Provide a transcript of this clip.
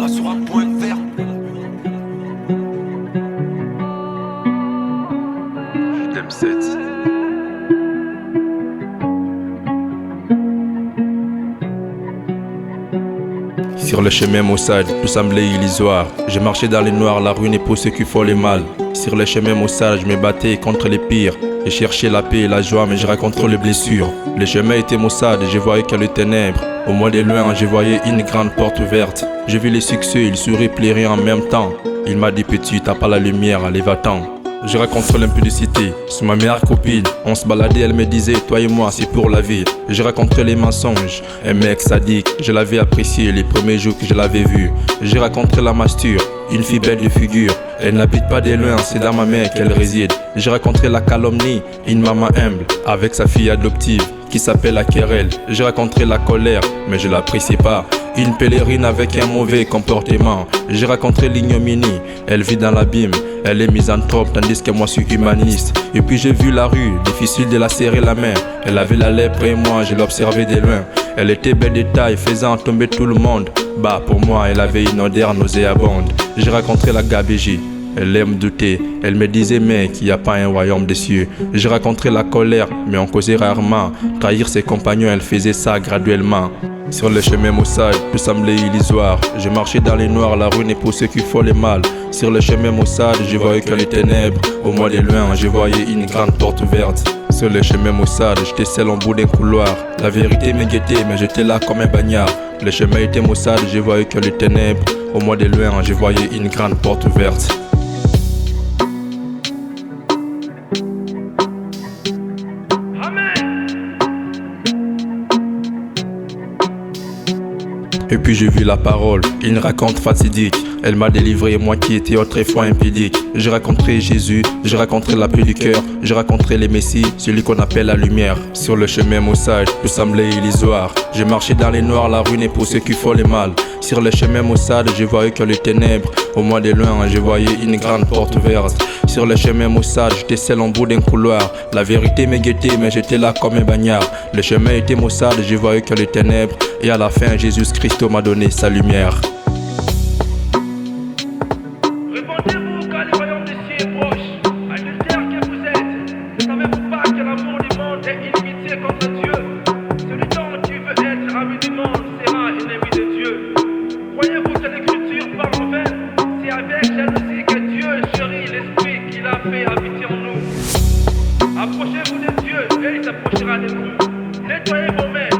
Moi sur un point vert. Je t'aime 7. Sur le chemin maussade, tout semblait illusoire. Je marchais dans les noirs, la ruine est pour ceux qui font le mal. Sur le chemin maussade, je me battais contre les pires. Je cherchais la paix et la joie, mais je racontais les blessures. Le chemin était maussade, je voyais que les ténèbres. Au moins de loin, je voyais une grande porte ouverte. J'ai vu les succès, ils sourient pleurer en même temps. Il m'a dit petit, t'as pas la lumière, allez va-t'en. Je racontais l'impudicité, c'est ma meilleure copine. On se baladait, elle me disait, toi et moi, c'est pour la vie. Je racontais les mensonges, un mec sadique. Je l'avais apprécié les premiers jours que je l'avais vu. Je racontais la masture, une fille belle de figure. Elle n'habite pas de loin, c'est dans ma mère qu'elle réside. Je racontais la calomnie, une maman humble, avec sa fille adoptive, qui s'appelle la querelle. Je racontais la colère, mais je l'appréciais pas. Une pèlerine avec un mauvais comportement. Je raconterai l'ignominie, elle vit dans l'abîme. Elle est misanthrope tandis que moi suis humaniste. Et puis j'ai vu la rue, difficile de la serrer la main. Elle avait la lèpre et moi je l'observais de loin. Elle était belle de taille, faisant tomber tout le monde. Bah pour moi elle avait une odeur nauséabonde. Je raconterai la gabégie, elle aime douter. Elle me disait mec, il n'y a pas un royaume des cieux. Je raconterai la colère, mais on causait rarement. Trahir ses compagnons, elle faisait ça graduellement. Sur le chemin maussade, tout semblait illusoire. Je marchais dans les noirs, la rue n'est pour ceux qui font le mal. Sur le chemin maussade, je voyais que les ténèbres. Au moins de loin, je voyais une grande porte ouverte. Sur le chemin maussade, j'étais seul en bout d'un couloir. La vérité me guettait, mais j'étais là comme un bagnard. Le chemin était maussade, je voyais que les ténèbres. Au moins de loin, je voyais une grande porte ouverte. Et puis j'ai vu la parole, une raconte fatidique. Elle m'a délivré, moi qui étais autrefois impudique. Je raconterai Jésus, je raconterai la paix du cœur. Je raconterai les messies, celui qu'on appelle la lumière. Sur le chemin maussade, tout semblait illusoire. Je marchais dans les noirs, la rue n'est pour ceux qui font le mal. Sur le chemin maussade, je voyais que les ténèbres. Au moins de loin, je voyais une grande porte ouverte. Sur le chemin maussade, j'étais seul en bout d'un couloir. La vérité me guettait, mais j'étais là comme un bagnard. Le chemin était maussade, je voyais que les ténèbres. Et à la fin, Jésus-Christ m'a donné sa lumière. Répondez-vous quand le royaume des cieux est proche. À l'univers que vous êtes, ne savez-vous pas que l'amour du monde est inimitié contre Dieu? Celui dont tu veux être ami du monde sera ennemi de Dieu. Croyez-vous que l'écriture parle en vain? C'est avec jalousie que Dieu chérit l'esprit qu'il a fait habiter en nous. Approchez-vous de Dieu et il s'approchera de vous. Nettoyez vos mains